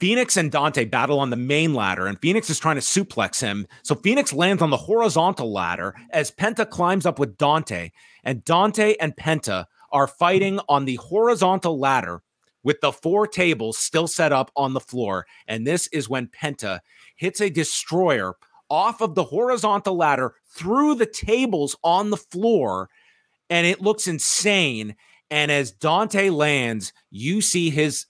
Phoenix and Dante battle on the main ladder, and Phoenix is trying to suplex him. So Phoenix lands on the horizontal ladder as Penta climbs up with Dante, and Dante and Penta are fighting on the horizontal ladder with the 4 tables still set up on the floor. And this is when Penta hits a destroyer off of the horizontal ladder through the tables on the floor, and it looks insane. And as Dante lands, you see his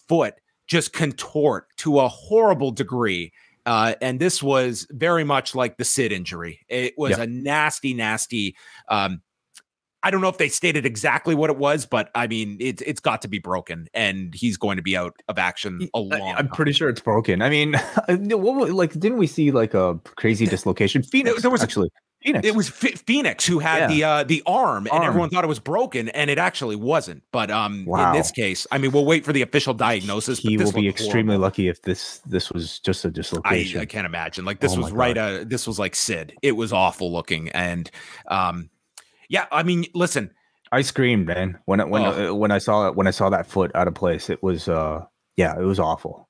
foot just contort to a horrible degree. And this was very much like the Sid injury. It was a nasty, nasty. I don't know if they stated exactly what it was, but I mean, it's got to be broken, and he's going to be out of action a long time. I'm pretty sure it's broken. I mean, didn't we see like a crazy dislocation? Phoenix, there was actually. Phoenix. It was Phoenix who had the arm, and everyone thought it was broken, and it actually wasn't. But in this case, I mean, we'll wait for the official diagnosis. He will be extremely lucky if this was just a dislocation. I can't imagine. Like this was this was like Sid. It was awful looking, and yeah. I mean, listen, I screamed, man, when I saw that foot out of place. It was it was awful.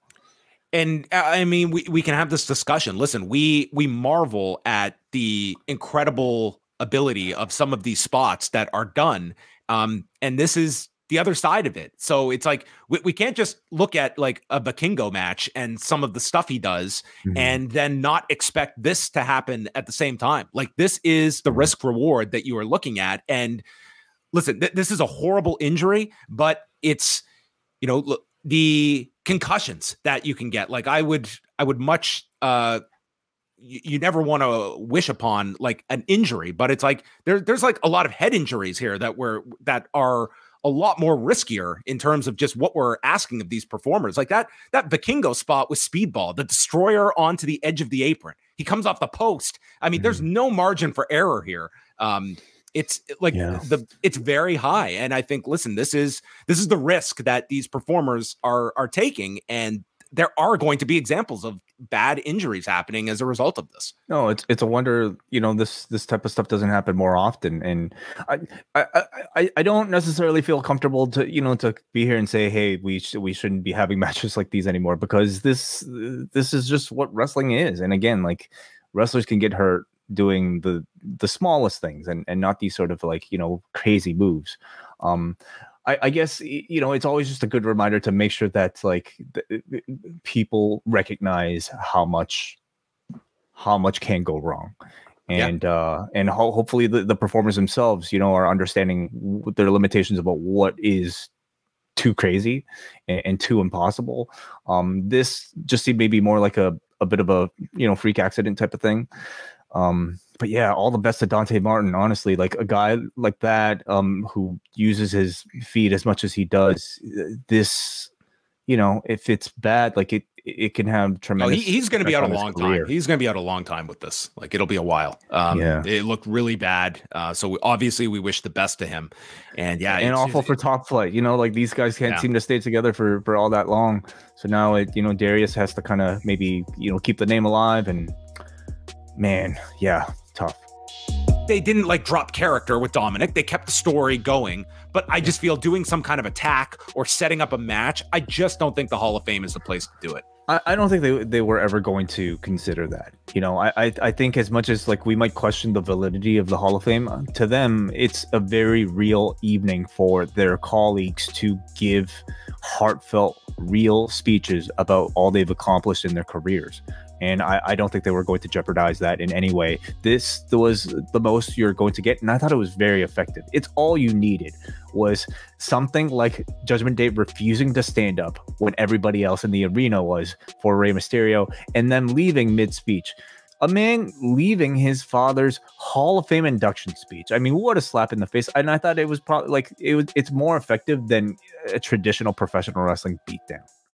And I mean, we can have this discussion. Listen, we marvel at the incredible ability of some of these spots that are done. And this is the other side of it. So it's like, we can't just look at like a Vikingo match and some of the stuff he does and then not expect this to happen at the same time. Like, this is the risk reward that you are looking at. And listen, this is a horrible injury, but it's, you know, look, the concussions that you can get. Like, I would much, you never want to wish upon like an injury, but it's like, there's like a lot of head injuries here that are a lot more riskier in terms of just what we're asking of these performers. Like that Vikingo spot with Speedball, the destroyer onto the edge of the apron. He comes off the post. I mean, there's no margin for error here. It's like it's very high. And I think, listen, this is the risk that these performers are taking. And there are going to be examples of bad injuries happening as a result of this. No, it's a wonder, you know, this type of stuff doesn't happen more often. And I don't necessarily feel comfortable to be here and say, hey, we shouldn't be having matches like these anymore, because this is just what wrestling is. And again, like, wrestlers can get hurt doing the smallest things and not these sort of like, you know, crazy moves. I guess, you know, it's always just a good reminder to make sure that like people recognize how much can go wrong, and hopefully the performers themselves, you know, are understanding their limitations about what is too crazy and too impossible. This just seemed maybe more like a bit of a, you know, freak accident type of thing. But yeah, all the best to Dante Martin, honestly. Like, a guy like that, who uses his feet as much as he does, this, you know, if it's bad, like it can have tremendous. He's going to be out a long time. He's going to be out a long time with this. Like, it'll be a while. It looked really bad. So obviously we wish the best to him. And and awful for Top Flight. You know, like, these guys can't seem to stay together for all that long. So now Darius has to kind of maybe, you know, keep the name alive. And man, tough. They didn't like drop character with Dominic. They kept the story going, but I just feel doing some kind of attack or setting up a match, I just don't think the Hall of Fame is the place to do it. I don't think they were ever going to consider that. You know, I think as much as like we might question the validity of the Hall of Fame, to them, it's a very real evening for their colleagues to give heartfelt, real speeches about all they've accomplished in their careers. And I don't think they were going to jeopardize that in any way. This was the most you're going to get, and I thought it was very effective. It's all you needed was something like Judgment Day refusing to stand up when everybody else in the arena was for Rey Mysterio, and then leaving mid-speech. A man leaving his father's Hall of Fame induction speech. I mean, what a slap in the face. And I thought it was probably like it's more effective than a traditional professional wrestling beatdown.